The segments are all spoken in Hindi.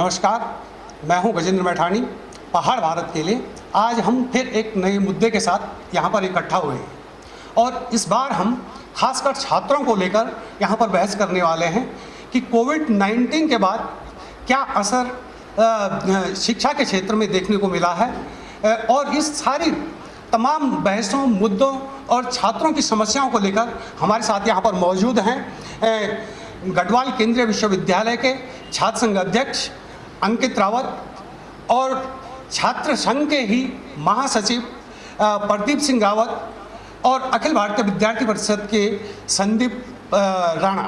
नमस्कार, मैं हूं गजेंद्र मैठाणी। पहाड़ भारत के लिए आज हम फिर एक नए मुद्दे के साथ यहाँ पर इकट्ठा हुए हैं और इस बार हम खासकर छात्रों को लेकर यहाँ पर बहस करने वाले हैं कि कोविड-19 के बाद क्या असर शिक्षा के क्षेत्र में देखने को मिला है और इस सारी तमाम बहसों, मुद्दों और छात्रों की समस्याओं को लेकर हमारे साथ यहाँ पर मौजूद हैं गढ़वाल केंद्रीय विश्वविद्यालय के छात्र संघ अध्यक्ष अंकित रावत और छात्र संघ के ही महासचिव प्रदीप सिंह रावत और अखिल भारतीय विद्यार्थी परिषद के संदीप राणा।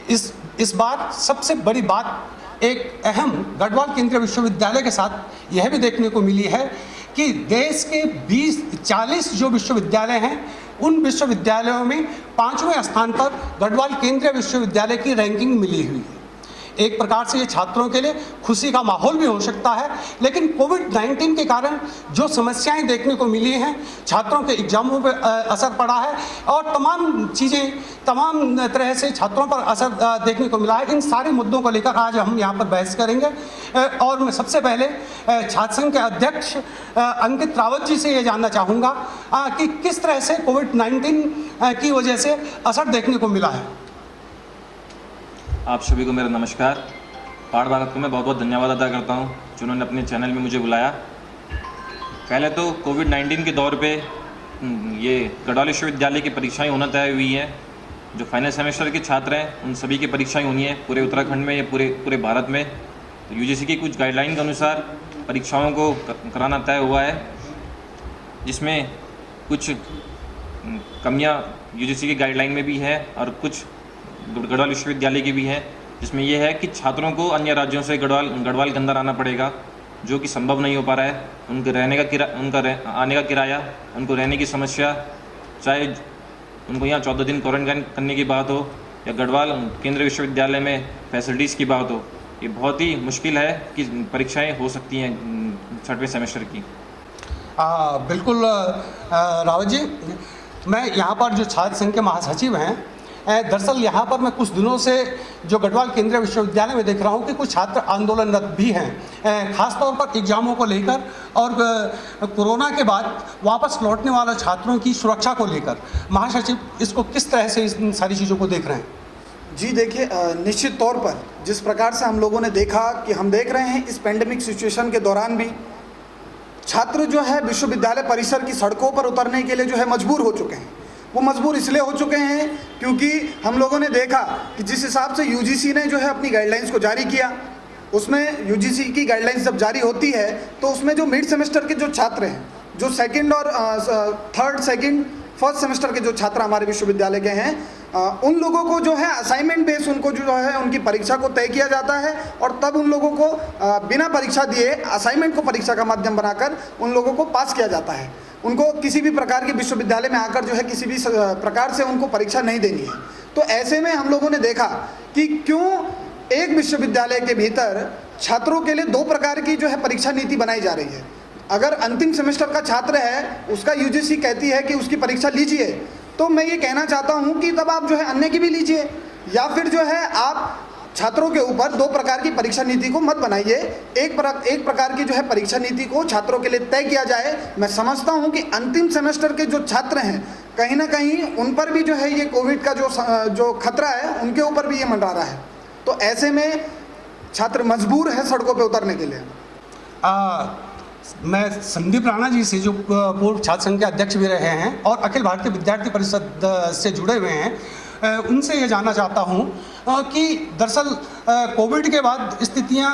इस बार सबसे बड़ी बात एक अहम गढ़वाल केंद्रीय विश्वविद्यालय के साथ यह भी देखने को मिली है कि देश के 40 जो विश्वविद्यालय हैं उन विश्वविद्यालयों में 5वें स्थान पर गढ़वाल केंद्रीय विश्वविद्यालय की रैंकिंग मिली हुई है। एक प्रकार से ये छात्रों के लिए खुशी का माहौल भी हो सकता है, लेकिन कोविड-19 के कारण जो समस्याएं देखने को मिली हैं, छात्रों के एग्जामों पर असर पड़ा है और तमाम तरह से छात्रों पर असर देखने को मिला है। इन सारे मुद्दों को लेकर आज हम यहाँ पर बहस करेंगे और मैं सबसे पहले छात्र संघ के अध्यक्ष अंकित रावत जी से ये जानना चाहूँगा कि किस तरह से कोविड-19 की वजह से असर देखने को मिला है। आप सभी को मेरा नमस्कार। पहाड़ भारत को मैं बहुत बहुत धन्यवाद अदा करता हूं जिन्होंने अपने चैनल में मुझे बुलाया। पहले तो कोविड-19 के दौर पे ये गढ़वाल विश्वविद्यालय की परीक्षाएं होना तय हुई हैं। जो फाइनल सेमेस्टर के छात्र हैं उन सभी की परीक्षाएं होनी है पूरे उत्तराखंड में या पूरे भारत में। तो यूजीसी की कुछ गाइडलाइन के अनुसार परीक्षाओं को कराना तय हुआ है, जिसमें कुछ कमियाँ यूजीसी की गाइडलाइन में भी है और कुछ गढ़वाल विश्वविद्यालय की भी है, जिसमें यह है कि छात्रों को अन्य राज्यों से गढ़वाल के अंदर आना पड़ेगा, जो कि संभव नहीं हो पा रहा है। उनके आने का किराया, उनको रहने की समस्या, चाहे उनको यहाँ 14 दिन क्वारंटाइन करने की बात हो या गढ़वाल केंद्रीय विश्वविद्यालय में फैसिलिटीज़ की बात हो, ये बहुत ही मुश्किल है कि परीक्षाएँ हो सकती हैं 6वें सेमेस्टर की। बिल्कुल रावत जी, मैं यहाँ पर जो छात्र संघ के महासचिव हैं, दरअसल यहाँ पर मैं कुछ दिनों से जो गढ़वाल केंद्रीय विश्वविद्यालय में देख रहा हूँ कि कुछ छात्र आंदोलनरत भी हैं, खासतौर पर एग्जामों को लेकर और कोरोना के बाद वापस लौटने वाले छात्रों की सुरक्षा को लेकर। महासचिव, इसको किस तरह से इन सारी चीज़ों को देख रहे हैं? जी देखिए, निश्चित तौर पर जिस प्रकार से हम लोगों ने देखा कि हम देख रहे हैं इस पेंडेमिक सिचुएशन के दौरान भी छात्र जो है विश्वविद्यालय परिसर की सड़कों पर उतरने के लिए जो है मजबूर हो चुके हैं। वो मजबूर इसलिए हो चुके हैं क्योंकि हम लोगों ने देखा कि जिस हिसाब से यूजीसी ने जो है अपनी गाइडलाइंस को जारी किया, उसमें यूजीसी की गाइडलाइंस जब जारी होती है तो उसमें जो मिड सेमेस्टर के जो छात्र हैं, जो सेकंड और फर्स्ट सेमेस्टर के जो छात्र हमारे विश्वविद्यालय के हैं, उन लोगों को जो है असाइनमेंट बेस उनको जो है उनकी परीक्षा को तय किया जाता है और तब उन लोगों को बिना परीक्षा दिए असाइनमेंट को परीक्षा का माध्यम बनाकर उन लोगों को पास किया जाता है। उनको किसी भी प्रकार के विश्वविद्यालय में आकर जो है किसी भी प्रकार से उनको परीक्षा नहीं देनी है। तो ऐसे में हम लोगों ने देखा कि क्यों एक विश्वविद्यालय के भीतर छात्रों के लिए 2 प्रकार की जो है परीक्षा नीति बनाई जा रही है। अगर अंतिम सेमेस्टर का छात्र है, उसका यूजीसी कहती है कि उसकी परीक्षा लीजिए, तो मैं ये कहना चाहता हूँ कि तब आप जो है अन्य की भी लीजिए, या फिर जो है आप छात्रों के ऊपर 2 प्रकार की परीक्षा नीति को मत बनाइए। एक प्रकार की जो है परीक्षा नीति को छात्रों के लिए तय किया जाए। मैं समझता हूं कि अंतिम सेमेस्टर के जो छात्र हैं, कहीं ना कहीं उन पर भी जो है ये कोविड का जो खतरा है उनके ऊपर भी ये मंडरा रहा है। तो ऐसे में छात्र मजबूर है सड़कों पर उतरने के लिए। मैं संदीप राणा जी से, जो पूर्व छात्र संघ के अध्यक्ष भी रहे हैं और अखिल भारतीय विद्यार्थी परिषद से जुड़े हुए हैं, उनसे ये जानना चाहता हूँ कि दरअसल कोविड के बाद स्थितियाँ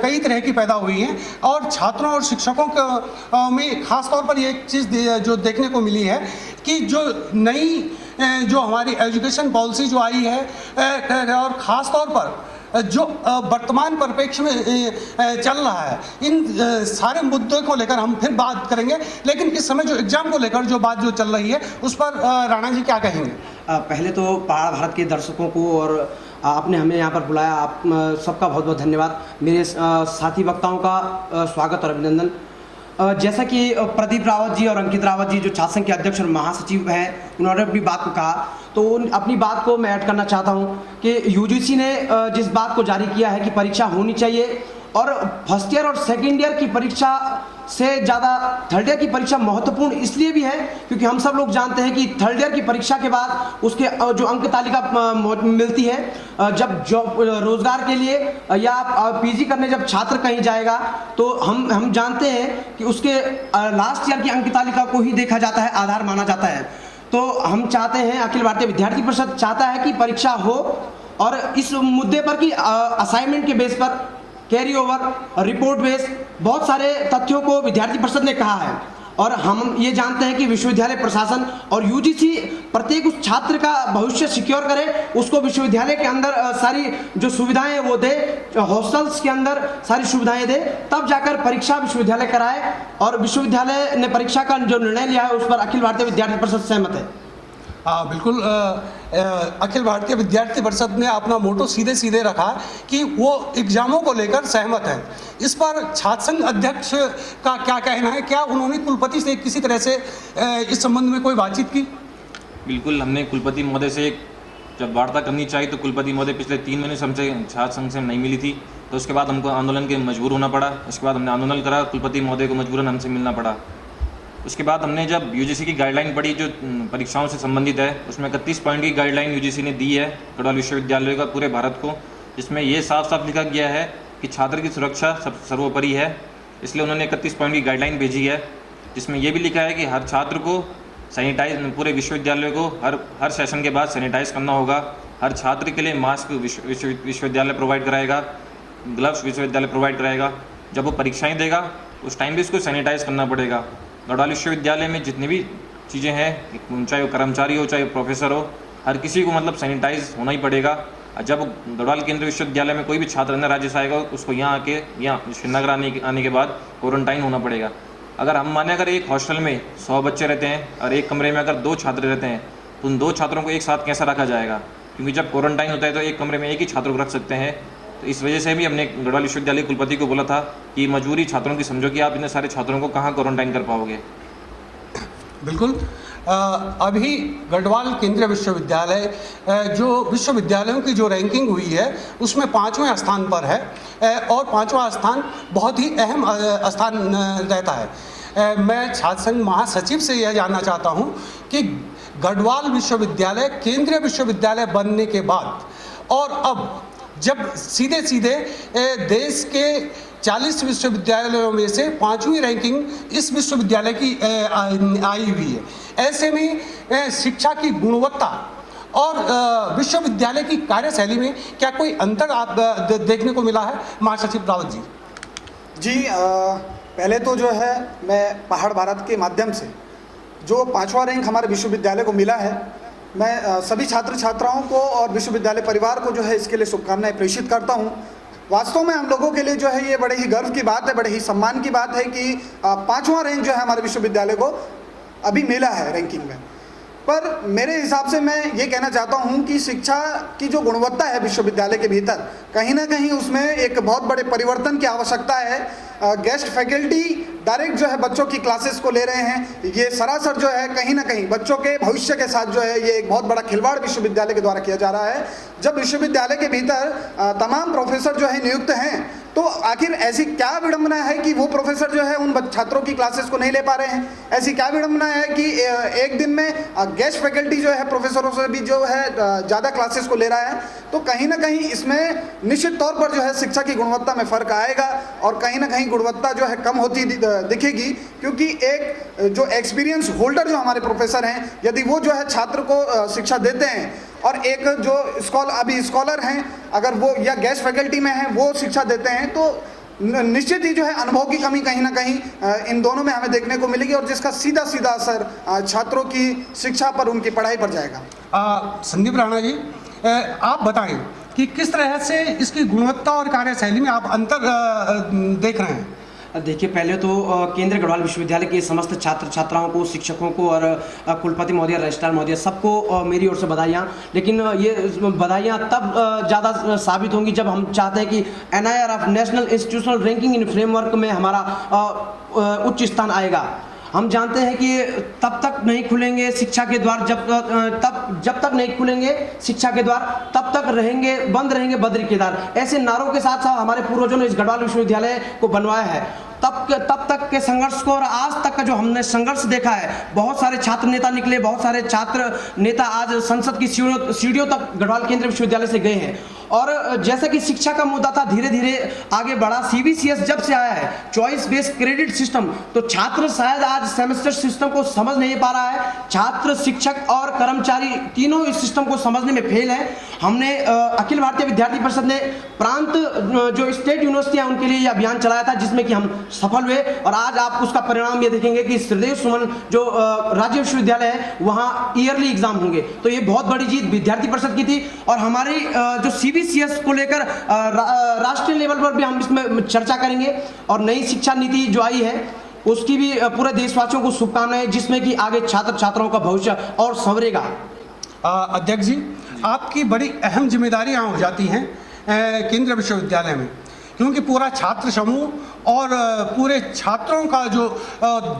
कई तरह की पैदा हुई हैं और छात्रों और शिक्षकों में ख़ास तौर पर ये एक चीज़ जो देखने को मिली है कि जो नई जो हमारी एजुकेशन पॉलिसी जो आई है और ख़ास तौर पर जो वर्तमान परिप्रेक्ष्य में चल रहा है, इन सारे मुद्दों को लेकर हम फिर बात करेंगे। लेकिन इस समय जो एग्ज़ाम को लेकर जो बात जो चल रही है उस पर राणा जी क्या कहेंगे? पहले तो पहाड़ भारत के दर्शकों को और आपने हमें यहाँ पर बुलाया, आप सबका बहुत बहुत धन्यवाद। मेरे साथी वक्ताओं का स्वागत और अभिनंदन। जैसा कि प्रदीप रावत जी और अंकित रावत जी जो छात्र संघ के अध्यक्ष और महासचिव हैं, उन्होंने अपनी बात को कहा, तो अपनी बात को मैं ऐड करना चाहता हूं कि यूजीसी ने जिस बात को जारी किया है कि परीक्षा होनी चाहिए और फर्स्ट ईयर और सेकेंड ईयर की परीक्षा से ज़्यादा थर्ड ईयर की परीक्षा महत्वपूर्ण इसलिए भी है क्योंकि हम सब लोग जानते हैं कि थर्ड ईयर की परीक्षा के बाद उसके जो अंक तालिका मिलती है, जब जॉब रोजगार के लिए या पीजी करने जब छात्र कहीं जाएगा तो हम जानते हैं कि उसके लास्ट ईयर की अंक तालिका को ही देखा जाता है, आधार माना जाता है। तो हम चाहते हैं, अखिल भारतीय विद्यार्थी परिषद चाहता है कि परीक्षा हो और इस मुद्दे पर कि असाइनमेंट के बेस पर, कैरी ओवर, रिपोर्ट बेस, बहुत सारे तथ्यों को विद्यार्थी परिषद ने कहा है और हम ये जानते हैं कि विश्वविद्यालय प्रशासन और यूजीसी प्रत्येक उस छात्र का भविष्य सिक्योर करे, उसको विश्वविद्यालय के अंदर सारी जो सुविधाएं वो दे, हॉस्टल्स के अंदर सारी सुविधाएं दे, तब जाकर परीक्षा विश्वविद्यालय कराए। और विश्वविद्यालय ने परीक्षा का जो निर्णय लिया है उस पर अखिल भारतीय विद्यार्थी परिषद सहमत है। हाँ बिल्कुल, अखिल भारतीय विद्यार्थी परिषद ने अपना मोटो सीधे सीधे रखा कि वो एग्जामों को लेकर सहमत है। इस पर छात्र संघ अध्यक्ष का क्या कहना है? क्या उन्होंने कुलपति से किसी तरह से इस संबंध में कोई बातचीत की? बिल्कुल, हमने कुलपति महोदय से जब वार्ता करनी चाहिए तो कुलपति महोदय पिछले 3 महीने से हमसे छात्र संघ से नहीं मिली थी, तो उसके बाद हमको आंदोलन के मजबूर होना पड़ा। उसके बाद हमने आंदोलन करा, कुलपति महोदय को मजबूरन हमसे मिलना पड़ा। उसके बाद हमने जब यूजीसी की गाइडलाइन पढ़ी जो परीक्षाओं से संबंधित है, उसमें 31 पॉइंट की गाइडलाइन यूजीसी ने दी है गढ़वाल विश्वविद्यालय का पूरे भारत को, जिसमें ये साफ साफ लिखा गया है कि छात्र की सुरक्षा सर्वोपरि है। इसलिए उन्होंने 31 पॉइंट की गाइडलाइन भेजी है, जिसमें यह भी लिखा है कि हर छात्र को सैनिटाइज, पूरे विश्वविद्यालय को हर सेशन के बाद सैनिटाइज करना होगा। हर छात्र के लिए मास्क विश्वविद्यालय प्रोवाइड कराएगा, ग्लव्स विश्वविद्यालय प्रोवाइड कराएगा। जब वो परीक्षाएँ देगा उस टाइम भी उसको सैनिटाइज करना पड़ेगा। गढ़वाल विश्वविद्यालय में जितनी भी चीज़ें हैं, चाहे वो कर्मचारी हो चाहे प्रोफेसर हो, हर किसी को मतलब सैनिटाइज होना ही पड़ेगा। जब गढ़वाल केंद्रीय विश्वविद्यालय में कोई भी छात्र अन्य राज्य से आएगा उसको यहाँ श्रीनगर आने के बाद क्वारंटाइन होना पड़ेगा। अगर हम माने अगर एक हॉस्टल में 100 बच्चे रहते हैं और एक कमरे में अगर 2 छात्र रहते हैं तो उन 2 छात्रों को एक साथ कैसा रखा जाएगा? क्योंकि जब क्वारंटाइन होता है तो एक कमरे में एक ही छात्र को रख सकते हैं। तो इस वजह से भी हमने गढ़वाल विश्वविद्यालय कुलपति को बोला था कि मजबूरी छात्रों की समझो कि आप इतने सारे छात्रों को कहाँ क्वारंटाइन कर पाओगे। बिल्कुल, अभी गढ़वाल केंद्रीय विश्वविद्यालय जो विश्वविद्यालयों की जो रैंकिंग हुई है उसमें 5वें स्थान पर है और 5वां स्थान बहुत ही अहम स्थान रहता है। मैं छात्र संघ महासचिव से यह जानना चाहता हूँ कि गढ़वाल विश्वविद्यालय केंद्रीय विश्वविद्यालय बनने के बाद और अब जब सीधे सीधे देश के 40 विश्वविद्यालयों में से 5वीं रैंकिंग इस विश्वविद्यालय की आई हुई है, ऐसे में शिक्षा की गुणवत्ता और विश्वविद्यालय की कार्यशैली में क्या कोई अंतर आप देखने को मिला है? महासचिव रावत जी। जी, पहले तो जो है मैं पहाड़ भारत के माध्यम से जो 5वां रैंक हमारे विश्वविद्यालय को मिला है, मैं सभी छात्र छात्राओं को और विश्वविद्यालय परिवार को जो है इसके लिए शुभकामनाएं प्रेषित करता हूं। वास्तव में हम लोगों के लिए जो है ये बड़े ही गर्व की बात है, बड़े ही सम्मान की बात है कि 5वां रैंक जो है हमारे विश्वविद्यालय को अभी मिला है रैंकिंग में। पर मेरे हिसाब से मैं ये कहना चाहता हूँ कि शिक्षा की जो गुणवत्ता है विश्वविद्यालय के भीतर, कहीं ना कहीं उसमें एक बहुत बड़े परिवर्तन की आवश्यकता है। गेस्ट फैकल्टी डायरेक्ट जो है बच्चों की क्लासेस को ले रहे हैं, ये सरासर जो है कहीं ना कहीं बच्चों के भविष्य के साथ जो है ये एक बहुत बड़ा खिलवाड़ विश्वविद्यालय के द्वारा किया जा रहा है। जब विश्वविद्यालय के भीतर तमाम प्रोफेसर जो है नियुक्त हैं, तो आखिर ऐसी क्या विडंबना है कि वो प्रोफेसर जो है उन छात्रों की क्लासेस को नहीं ले पा रहे हैं? ऐसी क्या विडंबना है कि एक दिन में गेस्ट फैकल्टी जो है प्रोफेसरों से भी जो है ज़्यादा क्लासेस को ले रहा है? तो कहीं ना कहीं इसमें निश्चित तौर पर जो है शिक्षा की गुणवत्ता में फ़र्क आएगा और कहीं ना कहीं गुणवत्ता जो है कम होती दिखेगी, क्योंकि एक जो एक्सपीरियंस होल्डर जो हमारे प्रोफेसर हैं, यदि वो जो है छात्र को शिक्षा देते हैं और एक जो अभी स्कॉलर हैं अगर वो या गेस्ट फैकल्टी में हैं वो शिक्षा देते हैं, तो निश्चित ही जो है अनुभव की कमी कहीं ना कहीं इन दोनों में हमें देखने को मिलेगी और जिसका सीधा सीधा असर छात्रों की शिक्षा पर, उनकी पढ़ाई पर जाएगा। संदीप राणा जी, आप बताएं कि किस तरह से इसकी गुणवत्ता और कार्यशैली में आप अंतर देख रहे हैं? देखिए, पहले तो केंद्रीय गढ़वाल विश्वविद्यालय के समस्त छात्र छात्राओं को, शिक्षकों को और कुलपति महोदय, रजिस्ट्रार महोदय, सबको मेरी ओर से बधाइयाँ। लेकिन ये बधाइयाँ तब ज़्यादा साबित होंगी जब हम चाहते हैं कि NIRF नेशनल इंस्टीट्यूशनल रैंकिंग इन फ्रेमवर्क में हमारा उच्च स्थान आएगा। हम जानते हैं कि तब तक नहीं खुलेंगे शिक्षा के द्वार, जब तक नहीं खुलेंगे शिक्षा के द्वार, तब तक बंद रहेंगे बद्री केदार। ऐसे नारों के साथ साथ हमारे पूर्वजों ने इस गढ़वाल विश्वविद्यालय को बनवाया है। तब तक के संघर्ष को और आज तक का जो हमने संघर्ष देखा है, बहुत सारे छात्र नेता निकले, बहुत सारे छात्र नेता आज संसद की सीढ़ियों तक गढ़वाल केंद्रीय विश्वविद्यालय से गए हैं। और जैसे कि शिक्षा का मुद्दा था, धीरे धीरे आगे बढ़ा। CBCS जब से आया है, चॉइस बेस्ड क्रेडिट सिस्टम, तो छात्र शायद आज सेमेस्टर सिस्टम को समझ नहीं पा रहा है। छात्र, शिक्षक और कर्मचारी तीनों इस सिस्टम को समझने में फेल है। हमने अखिल भारतीय विद्यार्थी परिषद ने प्रांत जो स्टेट यूनिवर्सिटियां उनके लिए यह अभियान चलाया था, जिसमें कि हम सफल हुए। और आज आप उसका परिणाम ये देखेंगे कि श्रीदेव सुमन जो राज्य विश्वविद्यालय है, वहाँ ईयरली एग्जाम होंगे। तो ये बहुत बड़ी जीत विद्यार्थी परिषद की थी। और हमारी जो CBCS को लेकर राष्ट्रीय लेवल पर भी हम इसमें चर्चा करेंगे। और नई शिक्षा नीति जो आई है, उसकी भी पूरे देशवासियों को शुभकामनाएं, जिसमें कि आगे छात्र छात्राओं का भविष्य और संवरेगा। अध्यक्ष जी, आपकी बड़ी अहम जिम्मेदारियां हो जाती हैं केंद्रीय विश्वविद्यालय में, क्योंकि पूरा छात्र समूह और पूरे छात्रों का जो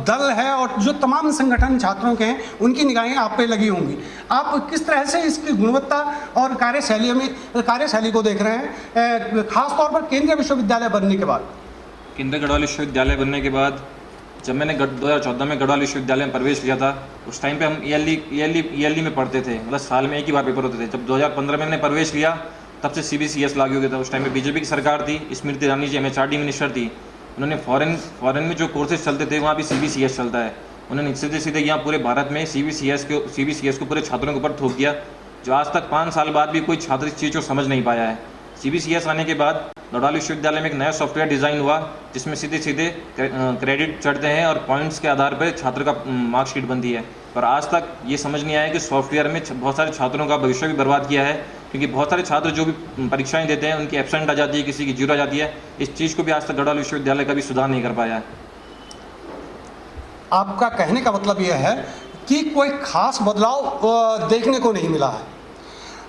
दल है और जो तमाम संगठन छात्रों के हैं, उनकी निगाहें आप पे लगी होंगी। आप किस तरह से इसकी गुणवत्ता और कार्यशैली को देख रहे हैं, खासतौर पर केंद्रीय विश्वविद्यालय बनने के बाद? केंद्रीय गढ़वाल विश्वविद्यालय बनने के बाद जब मैंने 2014 में गढ़वाल विश्वविद्यालय में प्रवेश लिया था, उस टाइम पे हम ईयरली में पढ़ते थे, मतलब साल में एक ही बार पेपर होते थे। जब 2015 में मैंने प्रवेश लिया, तब से CBCS लागू हो गया था। उस टाइम में BJP की सरकार थी, स्मृति ईरानी जी MHRD मिनिस्टर थी। उन्होंने फॉरेन में जो कोर्सेज चलते थे, वहाँ भी CBCS चलता है। उन्होंने सीधे यहाँ पूरे भारत में CBCS को पूरे छात्रों के ऊपर थोप दिया, जो आज तक 5 साल बाद भी कोई छात्र इस चीज़ को समझ नहीं पाया है। CBCS आने के बाद गढ़वाल विश्वविद्यालय में एक नया सॉफ्टवेयर डिज़ाइन हुआ, जिसमें सीधे क्रेडिट चढ़ते हैं और पॉइंट्स के आधार पर छात्र का मार्कशीट बनती है। पर आज तक ये समझ नहीं आया कि सॉफ्टवेयर में बहुत सारे छात्रों का भविष्य भी बर्बाद किया है, क्योंकि बहुत सारे छात्र जो भी परीक्षाएं देते हैं, उनकी एब्सेंट आ जाती है, किसी की जीरो आ जाती है। इस चीज़ को भी आज तक गढ़वाल विश्वविद्यालय का भी सुधार नहीं कर पाया है। आपका कहने का मतलब यह है कि कोई खास बदलाव देखने को नहीं मिला है,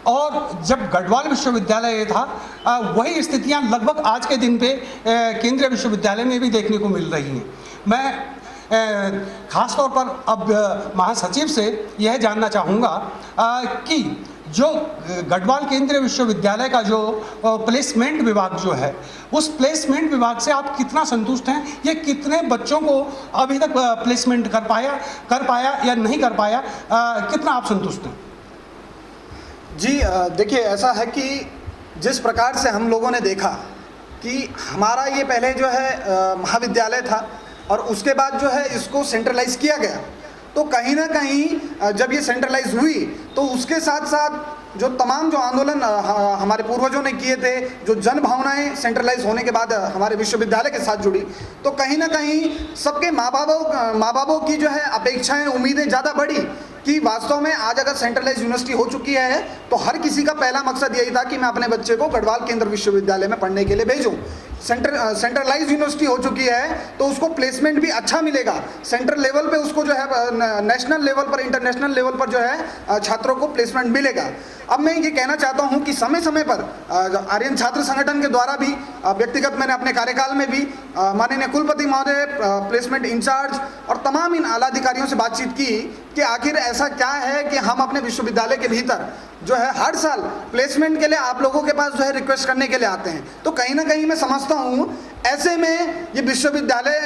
और जब गढ़वाल विश्वविद्यालय था, वही स्थितियां लगभग आज के दिन पे केंद्रीय विश्वविद्यालय में भी देखने को मिल रही हैं। मैं खास तौर पर अब महासचिव से यह जानना चाहूँगा कि जो गढ़वाल केंद्रीय विश्वविद्यालय का जो प्लेसमेंट विभाग जो है, उस प्लेसमेंट विभाग से आप कितना संतुष्ट हैं? ये कितने बच्चों को अभी तक प्लेसमेंट कर पाया या नहीं कर पाया, कितना आप संतुष्ट हैं? जी देखिए, ऐसा है कि जिस प्रकार से हम लोगों ने देखा कि हमारा ये पहले जो है महाविद्यालय था, और उसके बाद जो है इसको सेंट्रलाइज किया गया, तो कहीं ना कहीं जब ये सेंट्रलाइज हुई, तो उसके साथ साथ जो तमाम जो आंदोलन हमारे पूर्वजों ने किए थे, जो जन भावनाएं सेंट्रलाइज होने के बाद हमारे विश्वविद्यालय के साथ जुड़ी, तो कहीं ना कहीं सबके माँ बापों की जो है अपेक्षाएं, उम्मीदें ज़्यादा बढ़ी कि वास्तव में आज अगर सेंट्रलाइज यूनिवर्सिटी हो चुकी है, तो हर किसी का पहला मकसद यही था कि मैं अपने बच्चे को गढ़वाल केंद्र विश्वविद्यालय में पढ़ने के लिए भेजूं। सेंट्रलाइज यूनिवर्सिटी हो चुकी है, तो उसको प्लेसमेंट भी अच्छा मिलेगा। सेंट्रल लेवल पे उसको जो है नेशनल लेवल पर, इंटरनेशनल लेवल पर जो है छात्रों को प्लेसमेंट मिलेगा। अब मैं ये कहना चाहता हूँ कि समय समय पर आर्यन छात्र संगठन के द्वारा भी, व्यक्तिगत मैंने अपने कार्यकाल में भी माननीय कुलपति महोदय, प्लेसमेंट इंचार्ज और तमाम इन आला अधिकारियों से बातचीत की कि आखिर ऐसा क्या है कि हम अपने विश्वविद्यालय के भीतर जो है हर साल प्लेसमेंट के लिए आप लोगों के पास जो है रिक्वेस्ट करने के लिए आते हैं। तो कहीं ना कहीं मैं समझता हूँ ऐसे में ये विश्वविद्यालय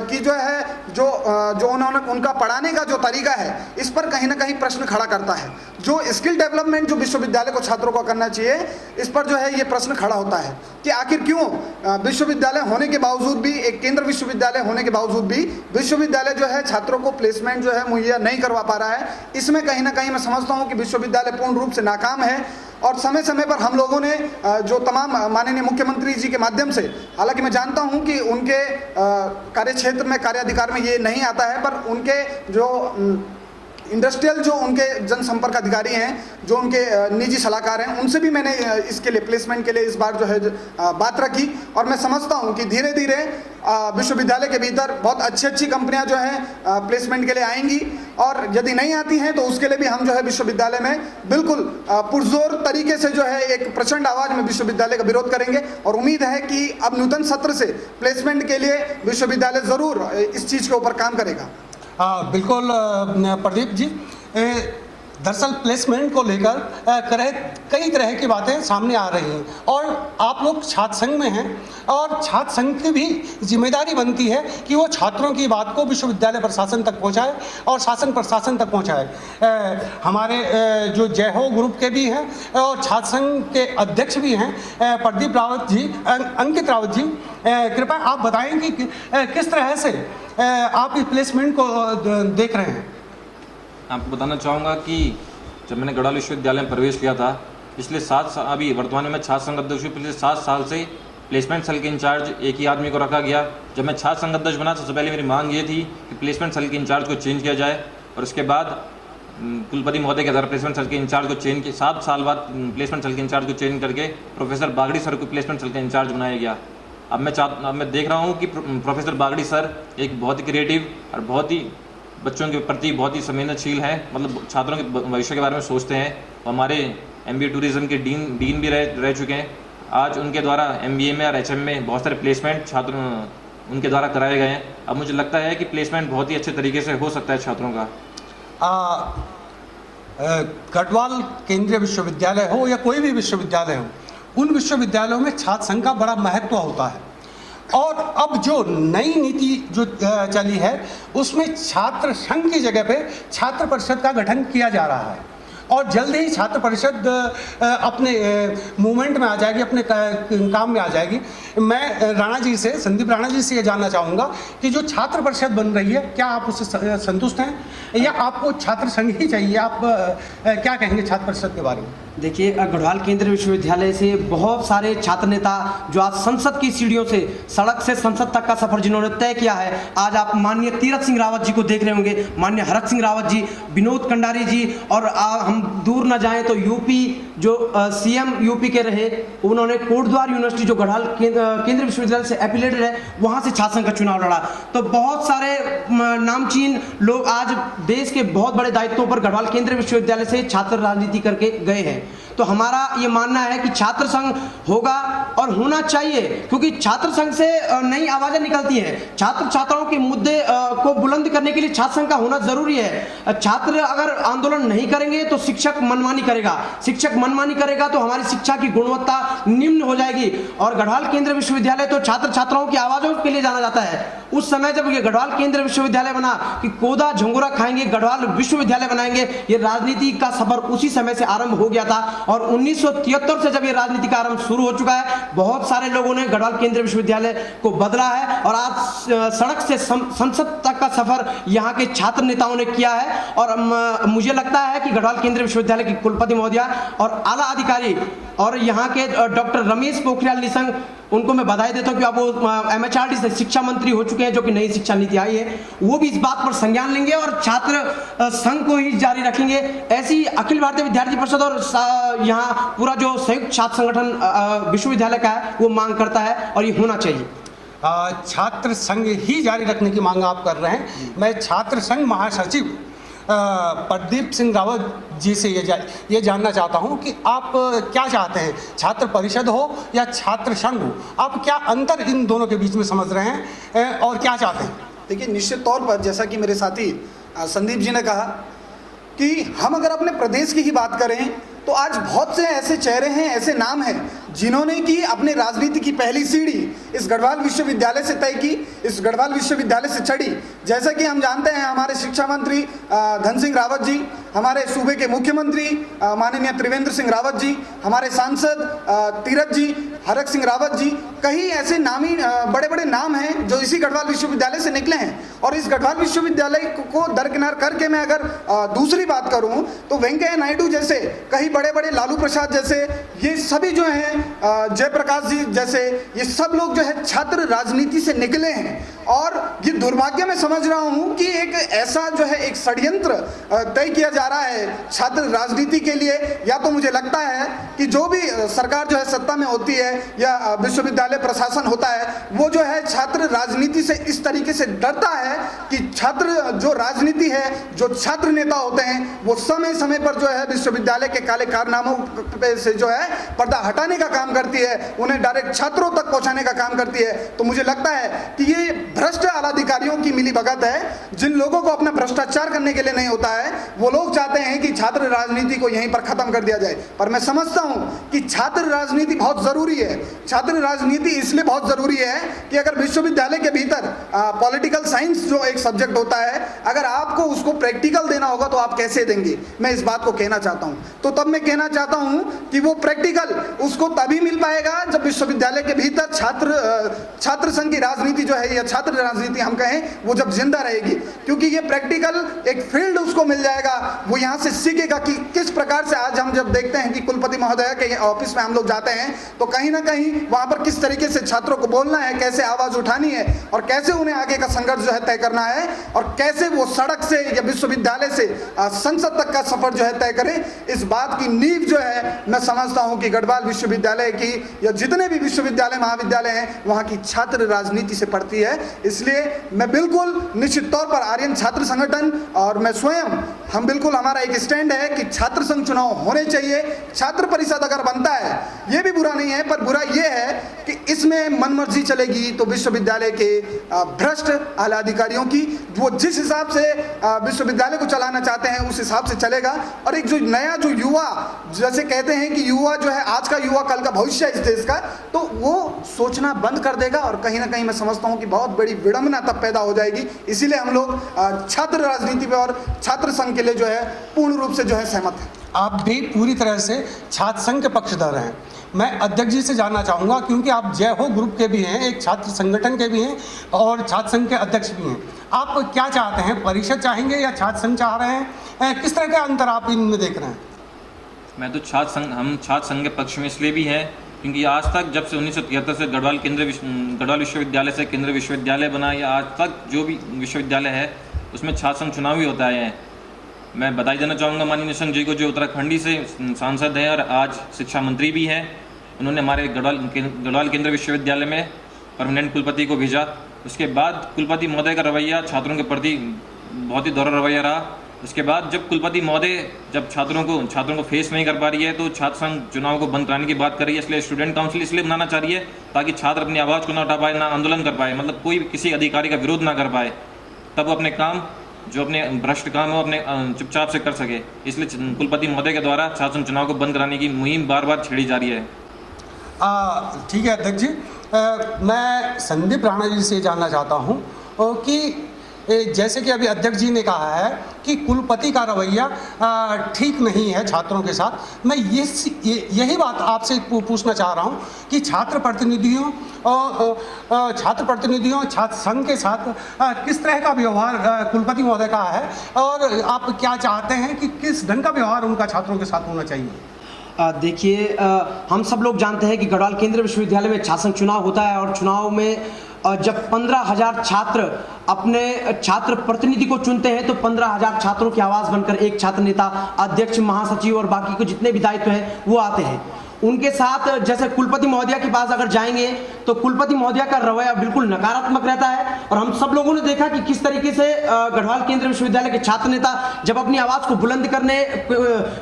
की जो है जो उन्होंने उनका पढ़ाने का जो तरीका है, इस पर कहीं ना कहीं प्रश्न खड़ा करता है। जो स्किल डेवलपमेंट जो विश्वविद्यालय को छात्रों को करना चाहिए, इस पर जो है ये प्रश्न खड़ा होता है कि आखिर क्यों विश्वविद्यालय होने के बावजूद भी, एक केंद्र विश्वविद्यालय होने के बावजूद भी विश्वविद्यालय जो है छात्रों को प्लेसमेंट जो है मुहैया नहीं करवा पा रहा है। इसमें कहीं ना कहीं मैं समझता हूँ कि विश्वविद्यालय पूर्ण रूप से नाकाम है। और समय समय पर हम लोगों ने जो तमाम माननीय मुख्यमंत्री जी के माध्यम से, हालांकि मैं जानता हूं कि उनके कार्यक्षेत्र में, कार्याधिकार में ये नहीं आता है, पर उनके जो इंडस्ट्रियल जो उनके जनसंपर्क अधिकारी हैं, जो उनके निजी सलाहकार हैं, उनसे भी मैंने इसके लिए प्लेसमेंट के लिए इस बार जो है बात रखी। और मैं समझता हूं कि धीरे धीरे विश्वविद्यालय के भीतर बहुत अच्छी अच्छी कंपनियां जो हैं प्लेसमेंट के लिए आएंगी, और यदि नहीं आती हैं तो उसके लिए भी हम जो है विश्वविद्यालय में बिल्कुल पुरजोर तरीके से जो है एक प्रचंड आवाज़ में विश्वविद्यालय का विरोध करेंगे। और उम्मीद है कि अब नूतन सत्र से प्लेसमेंट के लिए विश्वविद्यालय ज़रूर इस चीज़ के ऊपर काम करेगा। बिल्कुल प्रदीप जी, दरअसल प्लेसमेंट को लेकर कई तरह की बातें सामने आ रही हैं, और आप लोग छात्र संघ में हैं, और छात्र संघ की भी जिम्मेदारी बनती है कि वो छात्रों की बात को विश्वविद्यालय प्रशासन तक पहुंचाए और शासन प्रशासन तक पहुंचाए। हमारे जो जय हो ग्रुप के भी हैं और छात्र संघ के अध्यक्ष भी हैं प्रदीप रावत जी, अंकित रावत जी, कृपया आप बताएं कि किस तरह से आप इस प्लेसमेंट को देख रहे हैं। आपको बताना चाहूँगा कि जब मैंने गढ़वाल विश्वविद्यालय में प्रवेश किया था, पिछले 7 साल, अभी वर्तमान में मैं छात्र संघ अध्यक्ष हूँ, पिछले 7 साल से प्लेसमेंट सेल के इंचार्ज एक ही आदमी को रखा गया। जब मैं छात्र संघ अध्यक्ष बना, सबसे पहले मेरी मांग ये थी कि प्लेसमेंट सेल के इंचार्ज को चेंज किया जाए, और उसके बाद कुलपति महोदय के द्वारा प्लेसमेंट सेल के इंचार्ज को चेंज किया। 7 साल बाद प्लेसमेंट सेल के इंचार्ज को चेंज करके प्रोफेसर बागड़ी सर को प्लेसमेंट सेल का इंचार्ज बनाया गया। अब मैं देख रहा हूँ कि प्रोफेसर बागड़ी सर एक बहुत ही क्रिएटिव और बहुत ही बच्चों के प्रति बहुत ही संवेदनशील हैं, मतलब छात्रों के भविष्य के बारे में सोचते हैं। हमारे MBA टूरिज्म के डीन भी रह चुके हैं। आज उनके द्वारा MBA में और HM में बहुत सारे प्लेसमेंट छात्रों उनके द्वारा कराए गए हैं। अब मुझे लगता है कि प्लेसमेंट बहुत ही अच्छे तरीके से हो सकता है छात्रों का। गढ़वाल केंद्रीय विश्वविद्यालय हो या कोई भी विश्वविद्यालय हो, उन विश्वविद्यालयों में छात्र संघ का बड़ा महत्व होता है, और अब जो नई नीति जो चली है उसमें छात्र संघ की जगह पे छात्र परिषद का गठन किया जा रहा है, और जल्द ही छात्र परिषद अपने मूवमेंट में आ जाएगी, अपने काम में आ जाएगी। मैं राणा जी से, संदीप राणा जी से ये जानना चाहूँगा कि जो छात्र परिषद बन रही है, क्या आप उससे संतुष्ट हैं या आपको छात्र संघ ही चाहिए? आप क्या कहेंगे छात्र परिषद के बारे में? देखिए, गढ़वाल केंद्रीय विश्वविद्यालय से बहुत सारे छात्र नेता जो आज संसद की सीढ़ियों से, सड़क से संसद तक का सफर जिन्होंने तय किया है, आज आप माननीय तीरथ सिंह रावत जी को देख रहे होंगे, माननीय हरक सिंह रावत जी, विनोद कंडारी जी, और हम दूर न जाएं तो यूपी जो CM यूपी के रहे, उन्होंने कोटद्वार यूनिवर्सिटी जो गढ़वाल केंद्रीय विश्वविद्यालय से एफिलेटेड है, वहाँ से छात्र संघ का चुनाव लड़ा। तो बहुत सारे नामचीन लोग आज देश के बहुत बड़े दायित्वों पर गढ़वाल केंद्रीय विश्वविद्यालय से छात्र राजनीति करके गए हैं। तो हमारा ये मानना है कि छात्र संघ होगा और होना चाहिए, क्योंकि छात्र संघ से नई आवाज़ें निकलती हैं। छात्र छात्राओं के मुद्दे को बुलंद करने के लिए छात्र संघ का होना जरूरी है। छात्र अगर आंदोलन नहीं करेंगे तो शिक्षक मनमानी करेगा, शिक्षक मनमानी करेगा तो हमारी शिक्षा की गुणवत्ता निम्न हो जाएगी। और गढ़वाल केंद्रीय विश्वविद्यालय तो छात्र छात्राओं की आवाज़ों के लिए जाना जाता है। उस समय जब ये गढ़वाल केंद्रीय विश्वविद्यालय बना कि कोदा झंगोरा खाएंगे, गढ़वाल विश्वविद्यालय बनाएंगे, ये राजनीति का सफर उसी समय से आरंभ हो गया था। और 1973 से जब ये राजनीति का आरंभ शुरू हो चुका है, बहुत सारे लोगों ने गढ़वाल केंद्रीय विश्वविद्यालय को बदला है, और आज सड़क से संसद तक का सफर यहाँ के छात्र नेताओं ने किया है। और मुझे लगता है कि गढ़वाल केंद्रीय विश्वविद्यालय की कुलपति महोदया और आला अधिकारी और यहाँ के डॉक्टर रमेश पोखरियाल निशंक, उनको मैं बधाई देता हूँ कि अब वो MHRD से शिक्षा मंत्री हो चुके हैं, जो कि नई शिक्षा नीति आई है, वो भी इस बात पर संज्ञान लेंगे और छात्र संघ को ही जारी रखेंगे। ऐसी अखिल भारतीय विद्यार्थी परिषद और यहाँ पूरा जो संयुक्त छात्र संगठन विश्वविद्यालय का है वो मांग करता है, और ये होना चाहिए। छात्र संघ ही जारी रखने की मांग आप कर रहे हैं। मैं छात्र संघ महासचिव प्रदीप सिंह रावत जी से ये जानना चाहता हूं कि आप क्या चाहते हैं, छात्र परिषद हो या छात्र संघ हो, आप क्या अंतर इन दोनों के बीच में समझ रहे हैं और क्या चाहते हैं? देखिए, निश्चित तौर पर जैसा कि मेरे साथी संदीप जी ने कहा कि हम अगर अपने प्रदेश की ही बात करें तो आज बहुत से ऐसे चेहरे हैं, ऐसे नाम हैं जिन्होंने कि अपने राजनीति की पहली सीढ़ी इस गढ़वाल विश्वविद्यालय से तय की, इस गढ़वाल विश्वविद्यालय से चढ़ी। जैसा कि हम जानते हैं, हमारे शिक्षा मंत्री धन सिंह रावत जी, हमारे सूबे के मुख्यमंत्री माननीय त्रिवेंद्र सिंह रावत जी, हमारे सांसद तीरथ जी, हरक सिंह रावत जी, कई ऐसे नामी बड़े बड़े नाम हैं जो इसी गढ़वाल विश्वविद्यालय से निकले हैं। और इस गढ़वाल विश्वविद्यालय को दरकिनार करके मैं अगर दूसरी बात करूं तो वेंकैया नायडू जैसे, कई बड़े बड़े लालू प्रसाद जैसे, ये सभी जो हैं जयप्रकाश जी जैसे, ये सब लोग जो है छात्र राजनीति से निकले हैं। और ये दुर्भाग्य मैं समझ रहा हूं कि एक ऐसा जो है एक षड्यंत्र तय किया जा रहा है छात्र राजनीति के लिए। या तो मुझे लगता है कि जो भी सरकार जो है सत्ता में होती है या विश्वविद्यालय प्रशासन होता है, वो जो है छात्र राजनीति से इस तरीके से डरता है कि छात्र जो राजनीति है, जो छात्र नेता होते हैं, वो समय समय पर जो है विश्वविद्यालय के काले कारनामों से जो है पर्दा हटाने का काम करती है, उन्हें डायरेक्ट छात्रों तक पहुंचाने का काम करती है। तो मुझे लगता है कि ये भ्रष्ट आलाधिकारियों की मिलीभगत है। जिन लोगों को अपना भ्रष्टाचार करने के लिए नहीं होता है, वो लोग चाहते हैं कि छात्र राजनीति को यहीं पर खत्म कर दिया जाए। पर मैं समझता हूं कि छात्र राजनीति बहुत जरूरी है। छात्र राजनीति इसलिए बहुत जरूरी है कि अगर विश्वविद्यालय के भीतर पॉलिटिकल साइंस जो एक सब्जेक्ट होता है, अगर आपको उसको प्रैक्टिकल देना होगा तो आप कैसे देंगे, मैं इस बात को कहना चाहता हूं। तो तब मैं कहना चाहता हूं कि वो प्रैक्टिकल उसको तभी मिल पाएगा जब विश्वविद्यालय के भीतर छात्र संघ की राजनीति जो है या छात्र राजनीति हम कहें, वो जब जिंदा रहेगी। क्योंकि ये प्रैक्टिकल एक फील्ड उसको मिल जाएगा, वो यहाँ से सीखेगा कि किस प्रकार से आज हम जब देखते हैं कि कुलपति महोदय के ऑफिस में हम लोग जाते हैं तो कहीं ना कहीं वहाँ पर किस तरीके से छात्रों को बोलना है, कैसे आवाज़ उठानी है और कैसे उन्हें आगे का संघर्ष जो है तय करना है और कैसे वो सड़क से या विश्वविद्यालय से संसद तक का सफर जो है तय करें। इस बात की नींव जो है मैं समझता हूँ कि गढ़वाल विश्वविद्यालय की या जितने भी विश्वविद्यालय महाविद्यालय हैं वहाँ की छात्र राजनीति से पड़ती है। इसलिए मैं बिल्कुल निश्चित तौर पर आर्यन छात्र संगठन और मैं स्वयं, हम बिल्कुल, हमारा एक स्टैंड है कि छात्र संघ चुनाव होने चाहिए। छात्र परिषद अगर बनता है ये भी बुरा नहीं है, पर बुरा ये है कि इसमें मनमर्जी चलेगी तो विश्वविद्यालय के भ्रष्ट आला अधिकारियों की, वो जिस हिसाब से विश्वविद्यालय को चलाना चाहते हैं उस हिसाब से चलेगा। और एक जो नया जो युवा, जैसे कहते हैं कि युवा जो है आज का युवा कल का भविष्य है इस देश का, तो वो सोचना बंद कर देगा और कहीं ना कहीं मैं समझता हूँ कि बहुत बड़ी विडंबना तब पैदा हो जाएगी। इसीलिए हम लोग छात्र राजनीति पे और छात्र संघ के लिए जो है पूर्ण रूप से जो है सहमत हैं। आप भी पूरी तरह से छात्र संघ के पक्षधर हैं। मैं अध्यक्ष जी से जानना चाहूँगा, क्योंकि आप जय हो ग्रुप के भी हैं, एक छात्र संगठन के भी हैं और छात्र संघ के अध्यक्ष भी हैं। आप क्या चाहते हैं, परिषद चाहेंगे या छात्र संघ चाह रहे हैं? किस तरह का अंतर आप इनमें देख रहे हैं? मैं तो हम छात्र संघ के पक्ष में इसलिए भी हैं क्योंकि आज तक जब से 1973 से गढ़वाल विश्वविद्यालय से केंद्रीय विश्वविद्यालय बना, या आज तक जो भी विश्वविद्यालय है उसमें छात्र संघ चुनाव ही होता है। मैं बधाई देना चाहूँगा माननीय निशंक जी को, जो उत्तराखंडी से सांसद हैं और आज शिक्षा मंत्री भी हैं। उन्होंने हमारे गढ़वाल केंद्रीय विश्वविद्यालय में परमानेंट कुलपति को भेजा। उसके बाद कुलपति महोदय का रवैया छात्रों के प्रति बहुत ही दोहरा रवैया रहा। उसके बाद जब कुलपति महोदय जब छात्रों को फेस नहीं कर पा रही है तो छात्र संघ चुनाव को बंद कराने की बात कर रही है। इसलिए स्टूडेंट काउंसिल इसलिए बनाना चाह रही है ताकि छात्र अपनी आवाज़ को ना उठा पाए, ना आंदोलन कर पाए, मतलब कोई किसी अधिकारी का विरोध ना कर पाए, तब वो अपने काम, जो अपने भ्रष्ट काम है अपने चुपचाप से कर सके। इसलिए कुलपति महोदय के द्वारा छात्र संघ चुनाव को बंद कराने की मुहिम बार बार छेड़ी जा रही है। ठीक है अध्यक्ष जी, मैं संदीप राणा जी से जानना चाहता हूँ कि जैसे कि अभी अध्यक्ष जी ने कहा है कि कुलपति का रवैया ठीक नहीं है छात्रों के साथ। मैं यही बात आपसे पूछना चाह रहा हूँ कि छात्र प्रतिनिधियों छात्र संघ के साथ किस तरह का व्यवहार कुलपति महोदय का है और आप क्या चाहते हैं कि किस ढंग का व्यवहार उनका छात्रों के साथ होना चाहिए? देखिए, हम सब लोग जानते हैं कि गढ़वाल केंद्रीय विश्वविद्यालय में छात्र संघ चुनाव होता है और चुनाव में जब 15,000 छात्र अपने छात्र प्रतिनिधि को चुनते हैं तो 15,000 छात्रों की आवाज़ बनकर एक छात्र नेता, अध्यक्ष, महासचिव और बाकी के जितने भी दायित्व हैं वो आते हैं। उनके साथ जैसे कुलपति महोदया के पास अगर जाएंगे तो कुलपति महोदया का रवैया बिल्कुल नकारात्मक रहता है। और हम सब लोगों ने देखा कि किस तरीके से गढ़वाल केंद्रीय विश्वविद्यालय के छात्र नेता जब अपनी आवाज़ को बुलंद करने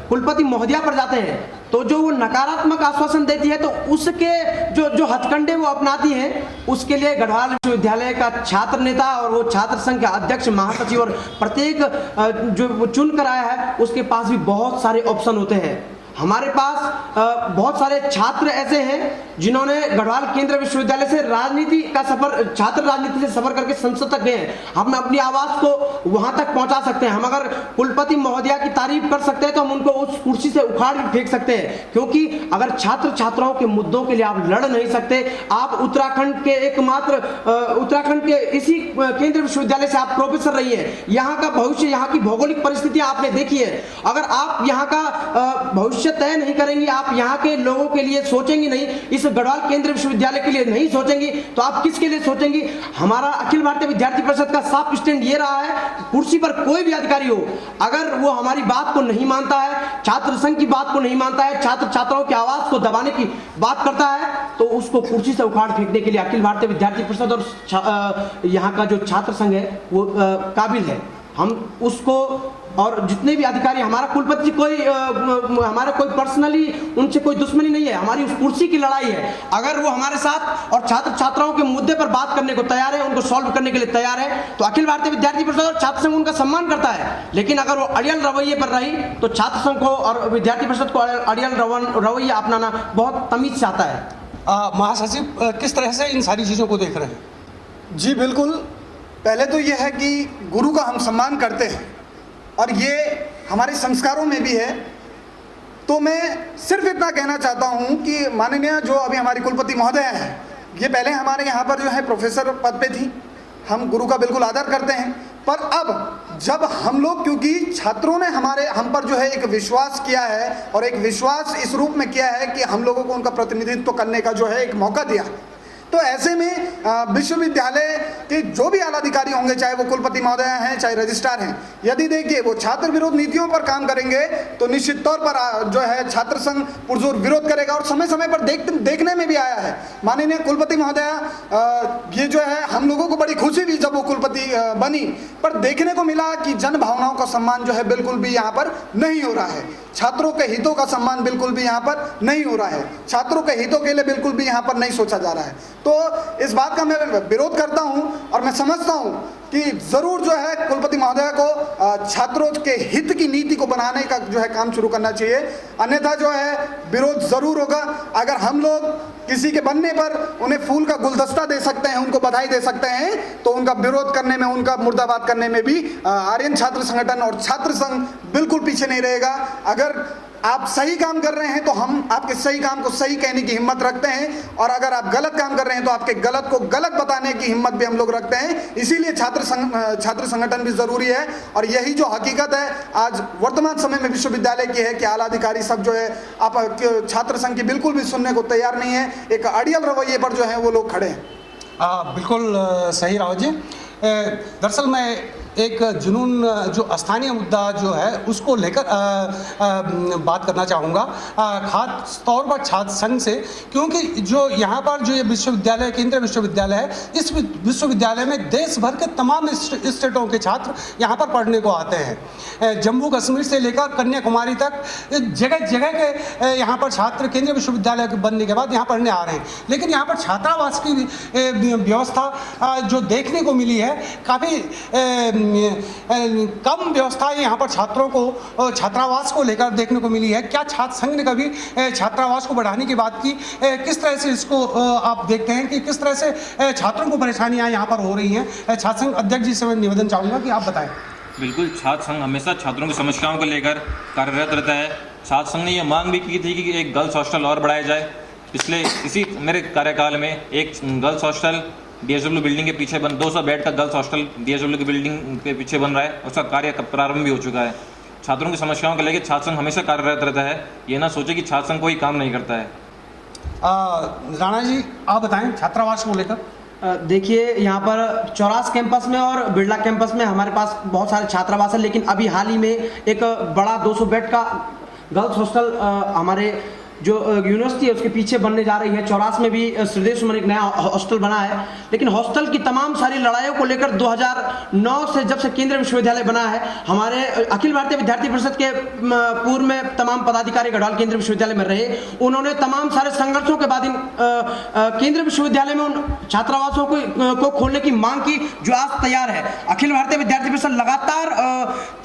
कुलपति महोदया पर जाते हैं तो जो वो नकारात्मक आश्वासन देती है तो उसके जो हथकंडे वो अपनाती हैं, उसके लिए गढ़वाल विश्वविद्यालय का छात्र नेता और वो छात्र संघ के अध्यक्ष, महासचिव और प्रत्येक जो चुन कर आया है उसके पास भी बहुत सारे ऑप्शन होते हैं। हमारे पास बहुत सारे छात्र ऐसे हैं जिन्होंने गढ़वाल केंद्रीय विश्वविद्यालय से राजनीति का सफर, छात्र राजनीति से सफर करके संसद तक गए हैं। हम अपनी आवाज को वहां तक पहुंचा सकते हैं। हम अगर कुलपति महोदया की तारीफ कर सकते हैं तो हम उनको उस कुर्सी से उखाड़ भी फेंक सकते हैं, क्योंकि अगर छात्र छात्राओं के मुद्दों के लिए आप लड़ नहीं सकते, आप उत्तराखंड के एकमात्र उत्तराखंड के इसी केंद्रीय विश्वविद्यालय से आप प्रोफेसर रही है, यहाँ का भविष्य, यहाँ की भौगोलिक परिस्थितियां आपने देखी है। अगर आप यहाँ का भविष्य तय नहीं करेंगी, आप यहाँ के लोगों के लिए सोचेंगी नहीं, इस गढ़वाल केंद्रीय विश्वविद्यालय के लिए नहीं सोचेंगी, तो आप किसके लिए सोचेंगी? हमारा अखिल भारतीय विद्यार्थी परिषद का साफ स्टैंड ये रहा है, कुर्सी पर कोई भी अधिकारी हो, अगर वो हमारी बात को नहीं मानता है, छात्र संघ की बात को नहीं मानता है, छात्र छात्राओं की आवाज को दबाने की बात करता है, तो उसको कुर्सी से उखाड़ फेंकने के लिए अखिल भारतीय विद्यार्थी परिषद और यहाँ का जो छात्र संघ है वो काबिल है। हम उसको, और जितने भी अधिकारी, हमारा कुलपति कोई हमारा कोई पर्सनली उनसे कोई दुश्मनी नहीं है, हमारी उस कुर्सी की लड़ाई है। अगर वो हमारे साथ और छात्र छात्राओं के मुद्दे पर बात करने को तैयार है, उनको सॉल्व करने के लिए तैयार है, तो अखिल भारतीय विद्यार्थी परिषद और छात्र संघ उनका सम्मान करता है। लेकिन अगर वो अड़ियल रवैये पर रही तो छात्र संघ को और विद्यार्थी परिषद को अड़ियल रवैया अपनाना बहुत तमीज से आता है। महासचिव किस तरह से इन सारी चीज़ों को देख रहे हैं? जी बिल्कुल, पहले तो यह है कि गुरु का हम सम्मान करते हैं और ये हमारे संस्कारों में भी है। तो मैं सिर्फ इतना कहना चाहता हूँ कि माननीय जो अभी हमारी कुलपति महोदय हैं, ये पहले हमारे यहाँ पर जो है प्रोफेसर पद पे थी, हम गुरु का बिल्कुल आदर करते हैं, पर अब जब हम लोग, क्योंकि छात्रों ने हम पर जो है एक विश्वास किया है और एक विश्वास इस रूप में किया है कि हम लोगों को उनका प्रतिनिधित्व करने का जो है एक मौका दिया, तो ऐसे में विश्वविद्यालय के जो भी आला अधिकारी होंगे, चाहे वो कुलपति महोदय हैं चाहे रजिस्ट्रार हैं, यदि देखिए वो छात्र विरोध नीतियों पर काम करेंगे तो निश्चित तौर पर जो है छात्र संघ पुरजोर विरोध करेगा। और समय समय पर देखने में भी आया है माननीय कुलपति महोदया, ये जो है हम लोगों को बड़ी खुशी हुई जब वो कुलपति बनी, पर देखने को मिला कि जन भावनाओं का सम्मान जो है बिल्कुल भी यहाँ पर नहीं हो रहा है, छात्रों के हितों का सम्मान बिल्कुल भी यहाँ पर नहीं हो रहा है, छात्रों के हितों के लिए बिल्कुल भी यहाँ पर नहीं सोचा जा रहा है। तो इस बात का मैं विरोध करता हूं और मैं समझता हूं कि जरूर जो है कुलपति महोदय को छात्रों के हित की नीति को बनाने का जो है काम शुरू करना चाहिए, अन्यथा जो है विरोध जरूर होगा। अगर हम लोग किसी के बनने पर उन्हें फूल का गुलदस्ता दे सकते हैं, उनको बधाई दे सकते हैं, तो उनका विरोध करने में, उनका मुर्दाबाद करने में भी आर्यन छात्र संगठन और छात्र संघ बिल्कुल पीछे नहीं रहेगा। अगर आप सही काम कर रहे हैं तो हम आपके सही काम को सही कहने की हिम्मत रखते हैं, और अगर आप गलत काम कर रहे हैं तो आपके गलत को गलत बताने की हिम्मत भी हम लोग रखते हैं। इसीलिए छात्र संगठन भी जरूरी है, और यही जो हकीकत है आज वर्तमान समय में विश्वविद्यालय की है कि आला अधिकारी सब जो है आप छात्र संघ की बिल्कुल भी सुनने को तैयार नहीं है, एक अड़ियल रवैये पर जो है वो लोग खड़े हैं। बिल्कुल सही राव जी। दरअसल मैं एक जुनून जो स्थानीय मुद्दा जो है उसको लेकर बात करना चाहूँगा, खास तौर पर छात्र संघ से, क्योंकि जो यहाँ पर जो ये विश्वविद्यालय, केंद्रीय विश्वविद्यालय है, इस विश्वविद्यालय में देश भर के तमाम स्टेटों के छात्र यहाँ पर पढ़ने को आते हैं। जम्मू कश्मीर से लेकर कन्याकुमारी तक जगह जगह के यहाँ पर छात्र केंद्रीय विश्वविद्यालय बनने के बाद यहाँ पढ़ने आ रहे हैं। लेकिन यहाँ पर छात्रावास की व्यवस्था जो देखने को मिली है, काफ़ी कम व्यवस्थाएं यहाँ पर छात्रों को छात्रावास को लेकर देखने को मिली है। क्या छात्र संघ ने कभी छात्रावास को बढ़ाने की बात की? किस तरह से इसको आप देखते हैं कि किस तरह से छात्रों को परेशानियां यहाँ पर हो रही हैं? छात्र संघ अध्यक्ष जी से मैं निवेदन चाहूँगा कि आप बताएं। बिल्कुल, छात्र संघ हमेशा छात्रों की समस्याओं को लेकर कार्यरत रहता है। छात्र संघ ने यह मांग भी की थी कि एक गर्ल्स हॉस्टल और बढ़ाया जाए। पिछले इसी मेरे कार्यकाल में एक गर्ल्स हॉस्टल DSW बिल्डिंग के पीछे 200 बेड का गर्ल्स हॉस्टल DSW की बिल्डिंग के पीछे बन रहा है, उसका कार्य प्रारंभ भी हो चुका है। छात्रों की समस्याओं को लेकर छात्र संघ हमेशा कार्यरत रहता है, ये ना सोचे कि छात्र संघ कोई काम नहीं करता है। राणा जी आप बताएं छात्रावास को लेकर। देखिए, यहाँ पर चौरास कैंपस में और बिरला कैंपस में हमारे पास बहुत सारे छात्रावास हैं, लेकिन अभी हाल ही में एक बड़ा 200 बेड का गर्ल्स हॉस्टल हमारे जो यूनिवर्सिटी है उसके पीछे बनने जा रही है। चौरास में भी श्रीदेव सुमन एक नया हॉस्टल बना है, लेकिन हॉस्टल की तमाम सारी लड़ाइयों को लेकर 2009 से जब से केंद्रीय विश्वविद्यालय बना है, हमारे अखिल भारतीय विद्यार्थी परिषद के पूर्व में तमाम पदाधिकारी गढ़वाल केंद्रीय विश्वविद्यालय में रहे। उन्होंने तमाम सारे संघर्षों के बाद इन केंद्रीय विश्वविद्यालय में उन छात्रावासों को खोलने की मांग की, जो आज तैयार है। अखिल भारतीय विद्यार्थी परिषद लगातार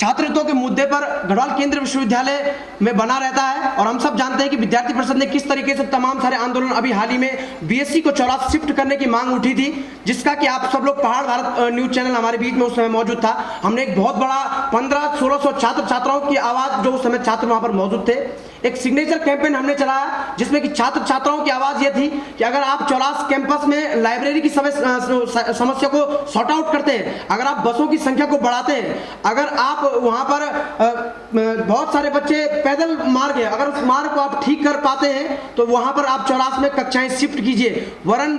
छात्रहितों के मुद्दे पर गढ़वाल केंद्रीय विश्वविद्यालय में बना रहता है, और हम सब जानते हैं कि विद्यार्थी परिषद ने किस तरीके से तमाम सारे आंदोलन, अभी हाल ही में बीएससी को चौरास शिफ्ट करने की मांग उठी थी, जिसका कि आप सब लोग पहाड़ भारत न्यूज चैनल हमारे बीच में उस समय मौजूद था। हमने एक बहुत बड़ा 1500-1600 छात्र छात्राओं की आवाज, जो उस समय छात्र वहां पर मौजूद थे, एक सिग्नेचर कैंपेन हमने चलाया, जिसमें कि छात्र छात्राओं की आवाज यह थी कि अगर आप चौरास कैंपस में लाइब्रेरी की समस्या को सॉर्ट आउट करते हैं, अगर आप बसों की संख्या को बढ़ाते हैं, अगर आप वहां पर बहुत सारे बच्चे पैदल मार्ग है, अगर उस मार्ग को आप ठीक कर पाते हैं, तो वहां पर आप चौरास में कक्षाएं शिफ्ट कीजिए। वरन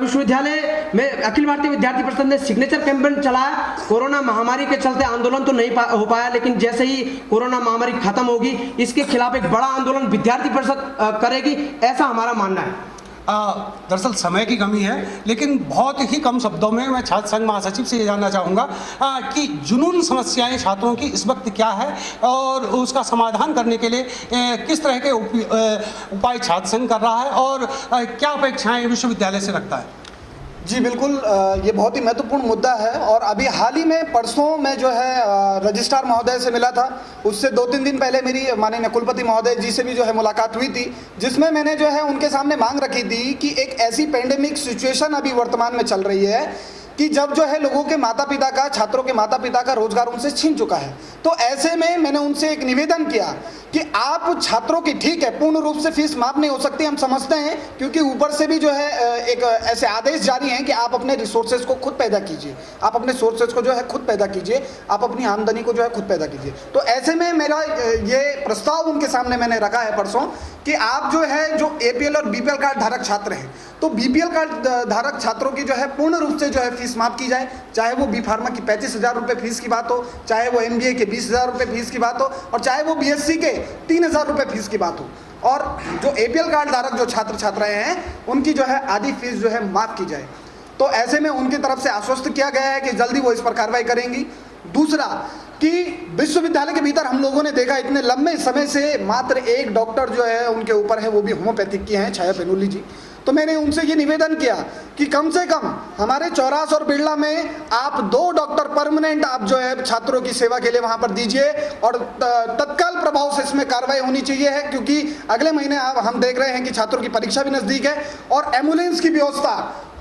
विश्वविद्यालय में अखिल भारतीय विद्यार्थी परिषद ने सिग्नेचर कैंपेन चलाया। कोरोना महामारी के चलते आंदोलन तो नहीं हो पाया, लेकिन जैसे ही कोरोना महामारी खत्म होगी, इसके खिलाफ एक बड़ा आंदोलन विद्यार्थी परिषद करेगी, ऐसा हमारा मानना है। दरअसल समय की कमी है, लेकिन बहुत ही कम शब्दों में मैं छात्र संघ महासचिव से ये जानना चाहूँगा कि जुनून समस्याएं छात्रों की इस वक्त क्या है, और उसका समाधान करने के लिए किस तरह के उपाय छात्र संघ कर रहा है, और क्या अपेक्षाएं विश्वविद्यालय से रखता है। जी बिल्कुल, ये बहुत ही महत्वपूर्ण मुद्दा है। और अभी हाल ही में परसों मैं जो है रजिस्ट्रार महोदय से मिला था, उससे 2-3 दिन पहले मेरी माननीय कुलपति महोदय जी से भी जो है मुलाकात हुई थी, जिसमें मैंने जो है उनके सामने मांग रखी थी कि एक ऐसी पेंडेमिक सिचुएशन अभी वर्तमान में चल रही है कि जब जो है लोगों के माता पिता का, छात्रों के माता पिता का रोजगार उनसे छीन चुका है। तो ऐसे में मैंने उनसे एक निवेदन किया कि आप छात्रों की, ठीक है पूर्ण रूप से फीस माफ नहीं हो सकती, हम समझते हैं, क्योंकि ऊपर से भी जो है एक ऐसे आदेश जारी हैं कि आप अपने रिसोर्सेज को खुद पैदा कीजिए, आप अपने सोर्सेज को जो है खुद पैदा कीजिए, आप अपनी आमदनी को जो है खुद पैदा कीजिए। तो ऐसे में मेरा ये प्रस्ताव उनके सामने मैंने रखा है परसों कि आप जो है जो APL और BPL कार्ड धारक छात्र हैं, तो BPL कार्ड धारक छात्रों की जो है पूर्ण रूप से जो है फीस माफ की जाए, चाहे वो B फार्मा की 35,000 रुपये फीस की बात हो, चाहे वो MBA के 20,000 रुपये फीस की बात हो, और चाहे वो BSc के 3,000 रुपये फीस की बात हो। और जो APL कार्ड धारक जो छात्र छात्राएं हैं, उनकी जो है आधी फीस जो है माफ की जाए। तो ऐसे में उनकी तरफ से आश्वस्त किया गया है कि जल्दी वो इस पर कार्रवाई करेंगी। दूसरा कि विश्वविद्यालय के भीतर हम लोगों ने देखा इतने लंबे समय से मात्र एक डॉक्टर जो है उनके ऊपर है, वो भी होम्योपैथिक की हैं, छाया पेनुली जी। तो मैंने उनसे ये निवेदन किया कि कम से कम हमारे चौरास और बिरला में आप 2 डॉक्टर परमानेंट आप जो है छात्रों की सेवा के लिए वहां पर दीजिए, और तत्काल प्रभाव से इसमें कार्रवाई होनी चाहिए है, क्योंकि अगले महीने हम देख रहे हैं कि छात्रों की परीक्षा भी नज़दीक है। और एम्बुलेंस की व्यवस्था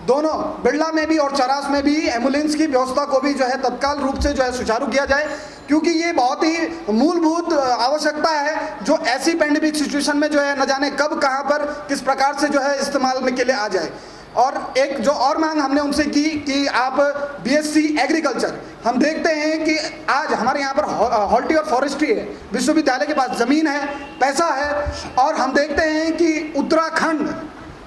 दोनों बिरला में भी और चौरास में भी, एम्बुलेंस की व्यवस्था को भी जो है तत्काल रूप से जो है सुचारू किया जाए, क्योंकि ये बहुत ही मूलभूत आवश्यकता है जो ऐसी पेंडेमिक सिचुएशन में जो है न जाने कब कहां पर किस प्रकार से जो है इस्तेमाल में के लिए आ जाए। और एक जो और मांग हमने उनसे की कि आप BSc एग्रीकल्चर, हम देखते हैं कि आज हमारे यहाँ पर हॉर्टी और फॉरेस्ट्री है, विश्वविद्यालय के पास ज़मीन है, पैसा है, और हम देखते हैं कि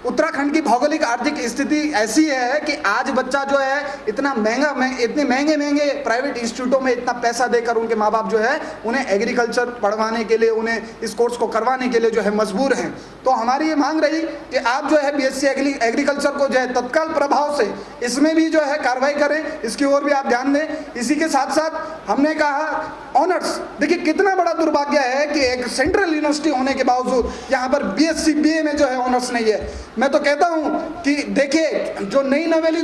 उत्तराखंड की भौगोलिक आर्थिक स्थिति ऐसी है कि आज बच्चा जो है इतने महंगे प्राइवेट इंस्टीट्यूटों में इतना पैसा देकर उनके माँ बाप जो है उन्हें एग्रीकल्चर पढ़वाने के लिए, उन्हें इस कोर्स को करवाने के लिए जो है मजबूर हैं। तो हमारी ये मांग रही कि आप जो है BSc एग्रीकल्चर को जो है तत्काल प्रभाव से इसमें भी जो है कार्रवाई करें, इसकी ओर भी आप ध्यान दें। इसी के साथ साथ हमने कहा ऑनर्स, देखिए कितना बड़ा दुर्भाग्य है कि एक सेंट्रल यूनिवर्सिटी होने के बावजूद यहाँ पर BSc BA में जो है ऑनर्स नहीं है। मैं तो कहता हूँ कि देखिए जो नई नवेली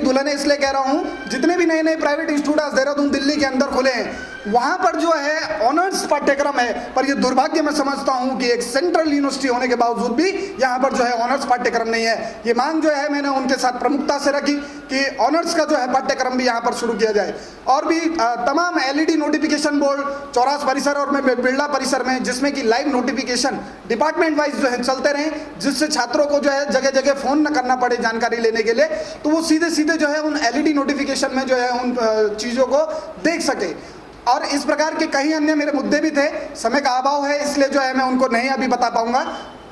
दुल्हने इसलिए कह रहा हूँ, जितने भी नए प्राइवेट इंस्टीट्यूट देहरादून दिल्ली के अंदर खुले हैं, वहाँ पर जो है ऑनर्स पाठ्यक्रम है, पर ये दुर्भाग्य मैं समझता हूँ कि एक सेंट्रल यूनिवर्सिटी होने के बावजूद भी यहाँ पर जो है ऑनर्स पाठ्यक्रम नहीं है। ये मांग जो है मैंने उनके साथ प्रमुखता से रखी कि ऑनर्स का जो है पाठ्यक्रम भी यहाँ पर शुरू किया जाए। और भी तमाम LED नोटिफिकेशन बोर्ड चौरास परिसर और बिरला परिसर में, जिसमें कि लाइव नोटिफिकेशन डिपार्टमेंट वाइज जो है चलते रहें, जिससे छात्रों को जो है जगह जगह फ़ोन न करना पड़े जानकारी लेने के लिए, तो वो सीधे सीधे जो है उन LED नोटिफिकेशन में जो है उन चीज़ों को देख सके। और इस प्रकार के कई अन्य मेरे मुद्दे भी थे, समय का अभाव है इसलिए जो है मैं उनको नहीं अभी बता पाऊंगा।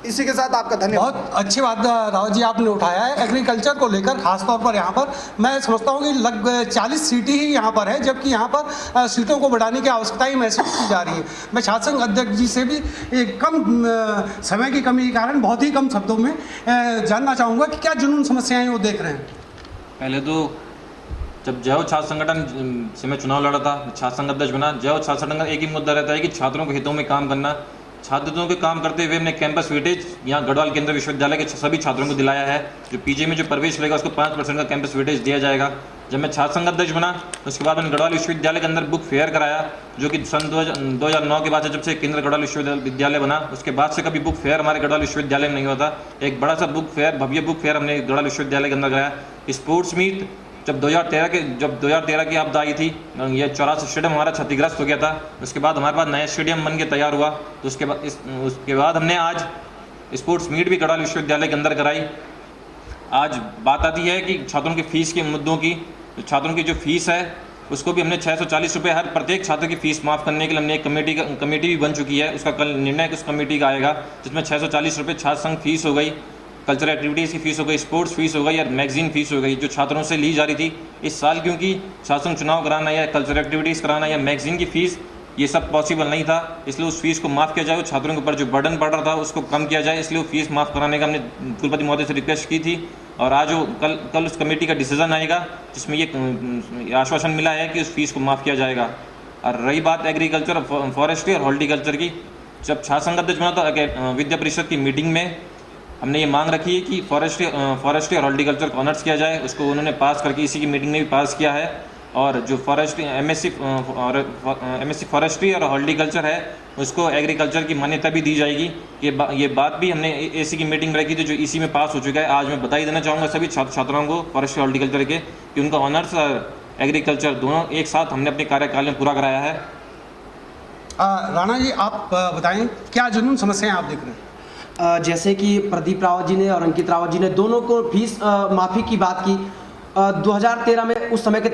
इसी के साथ आपका धन्यवाद। बहुत अच्छी बात राव जी आपने उठाया है एग्रीकल्चर को लेकर, खासतौर पर यहाँ पर मैं समझता हूँ कि लगभग 40 सीटें ही यहाँ पर है, जबकि यहाँ पर सीटों को बढ़ाने की आवश्यकता ही महसूस की जा रही है। मैं छात्र संघ अध्यक्ष जी से भी कम समय की कमी के कारण बहुत ही कम शब्दों में जानना चाहूँगा कि क्या जुनून समस्याएं वो देख रहे हैं। पहले तो जब जय हो छात्र संगठन से मैं चुनाव लड़ा था, छात्र संघ अध्यक्ष बना। जय हो छात्र संगठन का एक ही मुद्दा रहता है कि छात्रों के हितों में काम करना। छात्र हितों के काम करते हुए हमने कैंपस वेटेज यहाँ गढ़वाल केंद्रीय विश्वविद्यालय के सभी छात्रों को दिलाया है। जो पीजी में जो प्रवेश लेगा उसको 5% का कैंपस वेटेज दिया जाएगा। जब मैं छात्र संघ अध्यक्ष बना उसके बाद मैंने गढ़वाल विश्वविद्यालय के अंदर बुक फेयर कराया, जो कि सन 2009 के बाद से, जब से केंद्र गढ़वाल विश्वविद्यालय बना उसके बाद से कभी बुक फेयर हमारे गढ़वाल विश्वविद्यालय में नहीं होता। एक बड़ा सा बुक फेयर, भव्य बुक फेयर हमने गढ़वाल विश्वविद्यालय के अंदर कराया। स्पोर्ट्स मीट जब 2013 की आपदा आई थी, ये 84 स्टेडियम हमारा क्षतिग्रस्त हो गया था। उसके बाद हमारे पास नया स्टेडियम बन के तैयार हुआ, तो उसके बाद हमने आज स्पोर्ट्स मीट भी गढ़वाल विश्वविद्यालय के अंदर कराई। आज बात आती है कि छात्रों की फ़ीस के मुद्दों की। तो छात्रों की जो फ़ीस है उसको भी हमने 640 रुपये हर प्रत्येक छात्र की फ़ीस माफ़ करने के लिए हमने एक कमेटी भी बन चुकी है। उसका कल निर्णय उस कमेटी का आएगा, जिसमें 640 रुपये छात्र संघ फीस हो गई, कल्चरल एक्टिविटीज़ की फ़ीस हो गई, स्पोर्ट्स फीस हो गई और मैगजीन फ़ीस हो गई, जो छात्रों से ली जा रही थी। इस साल क्योंकि छात्र संघ चुनाव कराना या कल्चरल एक्टिविटीज़ कराना या मैगजीन की फ़ीस ये सब पॉसिबल नहीं था, इसलिए उस फीस को माफ़ किया जाए। छात्रों के ऊपर जो बर्डन पड़ रहा था उसको कम किया जाए, इसलिए वो फीस माफ़ कराने का हमने कुलपति महोदय से रिक्वेस्ट की थी। और आज वो कल उस कमेटी का डिसीजन आएगा, जिसमें ये आश्वासन मिला है कि उस फीस को माफ़ किया जाएगा। और रही बात एग्रीकल्चर, फॉरेस्ट्री और हॉर्टिकल्चर की, जब छात्र संघ अध्यक्ष बना तो विद्या परिषद की मीटिंग में हमने ये मांग रखी है कि फॉरेस्ट्री और हॉर्टिकल्चर को ऑनर्स किया जाए। उसको उन्होंने पास करके इसी की मीटिंग में भी पास किया है। और जो फॉरेस्ट्री एमएससी फॉरेस्ट्री और हॉर्टिकल्चर है उसको एग्रीकल्चर की मान्यता भी दी जाएगी। ये बात भी हमने एसी की मीटिंग में रखी थी, जो इसी में पास हो चुका है। आज मैं बधाई देना चाहूँगा सभी छात्राओं को फॉरेस्ट्री हॉर्टिकल्चर के कि उनका ऑनर्स और एग्रीकल्चर दोनों एक साथ हमने अपने कार्यकाल में पूरा कराया है। राणा जी आप बताएं क्या जुनून समस्याएं आप देख रहे हैं। जैसे कि प्रदीप रावत जी ने और अंकित रावत जी ने दोनों को फीस माफ़ी की बात की। 2013 में उस समय के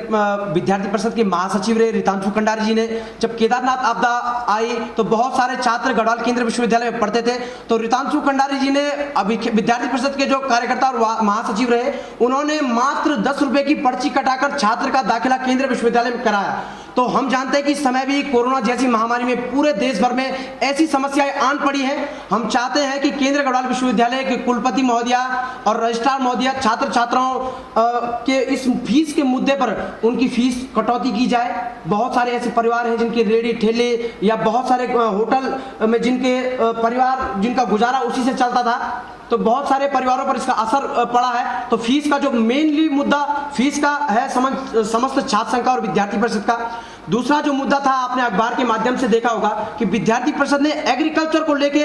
विद्यार्थी परिषद के महासचिव रहे रितांशु कंडारी जी ने, जब केदारनाथ आपदा आई तो बहुत सारे छात्र गढ़वाल केंद्रीय विश्वविद्यालय में पढ़ते थे, तो रितांशु कंडारी जी ने अभी विद्यार्थी परिषद के जो कार्यकर्ता और महासचिव रहे, उन्होंने मात्र 10 रुपये की पर्ची कटाकर छात्र का दाखिला केंद्रीय विश्वविद्यालय में कराया। तो हम जानते हैं कि इस समय भी कोरोना जैसी महामारी में पूरे देश भर में ऐसी समस्याएं आन पड़ी हैं। हम चाहते हैं कि केंद्रीय गढ़वाल विश्वविद्यालय के कुलपति महोदया और रजिस्ट्रार महोदया छात्र छात्राओं के इस फीस के मुद्दे पर उनकी फीस कटौती की जाए। बहुत सारे ऐसे परिवार हैं जिनके रेडी ठेले या बहुत सारे होटल में जिनके परिवार जिनका गुजारा उसी से चलता था, तो बहुत सारे परिवारों पर इसका असर पड़ा है। तो फीस का जो मेनली मुद्दा फीस का है समस्त छात्र संघ का और विद्यार्थी परिषद का। दूसरा जो मुद्दा था, आपने अखबार के माध्यम से देखा होगा कि विद्यार्थी परिषद ने एग्रीकल्चर को लेके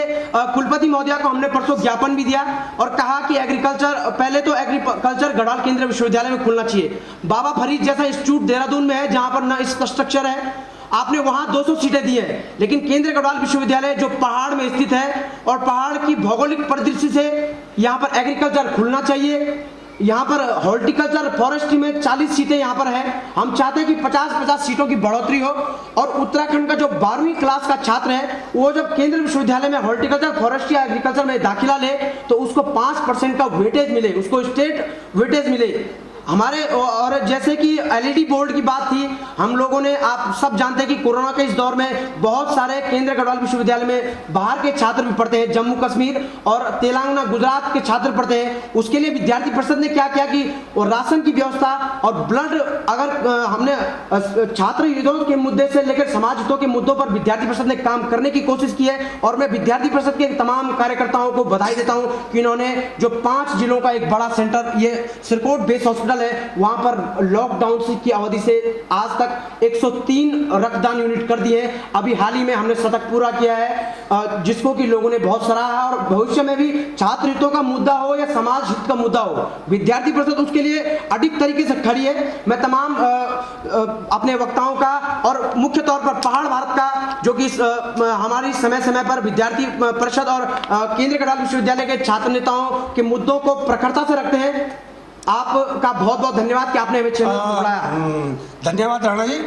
कुलपति महोदया को हमने परसों ज्ञापन भी दिया और कहा कि एग्रीकल्चर पहले तो एग्रीकल्चर गढ़वाल केंद्रीय विश्वविद्यालय में खुलना चाहिए। बाबा फरीद जैसा इंस्टीट्यूट देहरादून में है जहां पर न इंफ्रास्ट्रक्चर है, आपने वहां 200 सीटें दी है, लेकिन केंद्रीय गढ़वाल विश्वविद्यालय जो पहाड़ में स्थित है और पहाड़ की भौगोलिक परिदृश्य से यहाँ पर एग्रीकल्चर खुलना चाहिए। यहाँ पर हॉर्टिकल्चर फॉरेस्ट्री में 40 सीटें यहाँ पर है। हम चाहते हैं कि 50-50 सीटों की बढ़ोतरी हो और उत्तराखंड का जो 12वीं क्लास का छात्र है वो जब केंद्रीय विश्वविद्यालय में हॉर्टिकल्चर फॉरेस्ट्री या एग्रीकल्चर में दाखिला ले तो उसको 5% का वेटेज मिले, उसको स्टेट वेटेज मिले हमारे। और जैसे कि एलईडी बोर्ड की बात थी, हम लोगों ने, आप सब जानते हैं कि कोरोना के इस दौर में बहुत सारे केंद्रीय गढ़वाल विश्वविद्यालय में बाहर के छात्र भी पढ़ते हैं, जम्मू कश्मीर और तेलंगाना गुजरात के छात्र पढ़ते हैं। उसके लिए विद्यार्थी परिषद ने क्या किया कि वो राशन की व्यवस्था और ब्लड, अगर हमने छात्र हितों के मुद्दे से लेकर समाज हितों के मुद्दों पर विद्यार्थी परिषद ने काम करने की कोशिश की है। और मैं विद्यार्थी परिषद के तमाम कार्यकर्ताओं को बधाई देता हूँ कि इन्होंने जो 5 जिलों का एक बड़ा सेंटर, ये सिरकोट बेस हॉस्पिटल है, वहां पर लॉकडाउन की अवधि से आज तक 103 रक्तदान यूनिट कर दिए। अभी हाल ही में हमने शतक पूरा किया है, जिसको कि लोगों ने बहुत सराहा। और भविष्य में भी छात्र हितों का मुद्दा हो या समाज हित का मुद्दा हो, विद्यार्थी परिषद उसके लिए अडिग तरीके से खड़ी है। मैं तमाम अपने वक्ताओं का और मुख्य तौर पर पहाड़ भारत का, जो कि हमारी समय समय पर विद्यार्थी परिषद और केंद्रीय गढ़वाल विश्वविद्यालय के छात्र नेताओं के मुद्दों को प्रखरता से रखते हैं, आपका बहुत बहुत धन्यवाद कि आपने हमें चैनल पर बुलाया। धन्यवाद राणा जी।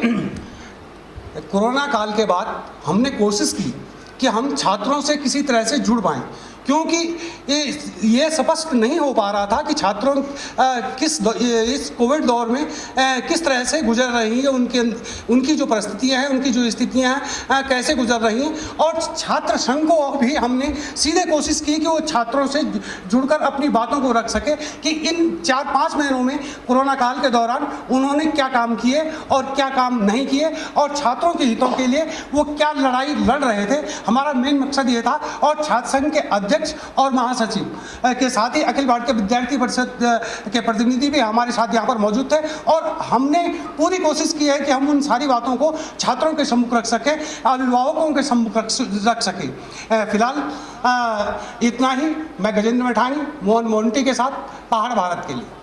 कोरोना काल के बाद हमने कोशिश की कि हम छात्रों से किसी तरह से जुड़ पाएं क्योंकि ये स्पष्ट नहीं हो पा रहा था कि छात्रों इस कोविड दौर में किस तरह से गुजर रही है, उनकी जो परिस्थितियां हैं, उनकी जो स्थितियां हैं कैसे गुजर रही हैं। और छात्र संघ को भी हमने सीधे कोशिश की कि वो छात्रों से जुड़कर अपनी बातों को रख सके कि इन 4-5 महीनों में कोरोना काल के दौरान उन्होंने क्या काम किए और क्या काम नहीं किए और छात्रों के हितों के लिए वो क्या लड़ाई लड़ रहे थे। हमारा मेन मकसद ये था। और छात्र संघ के अध्यक्ष और महासचिव के साथ ही अखिल भारतीय विद्यार्थी परिषद के प्रतिनिधि भी हमारे साथ यहाँ पर मौजूद थे और हमने पूरी कोशिश की है कि हम उन सारी बातों को छात्रों के सम्मुख रख सकें, अभिभावकों के सम्मुख रख सकें। फिलहाल इतना ही। मैं गजेंद्र मैठानी, मोहन मोंटी के साथ, पहाड़ भारत के लिए।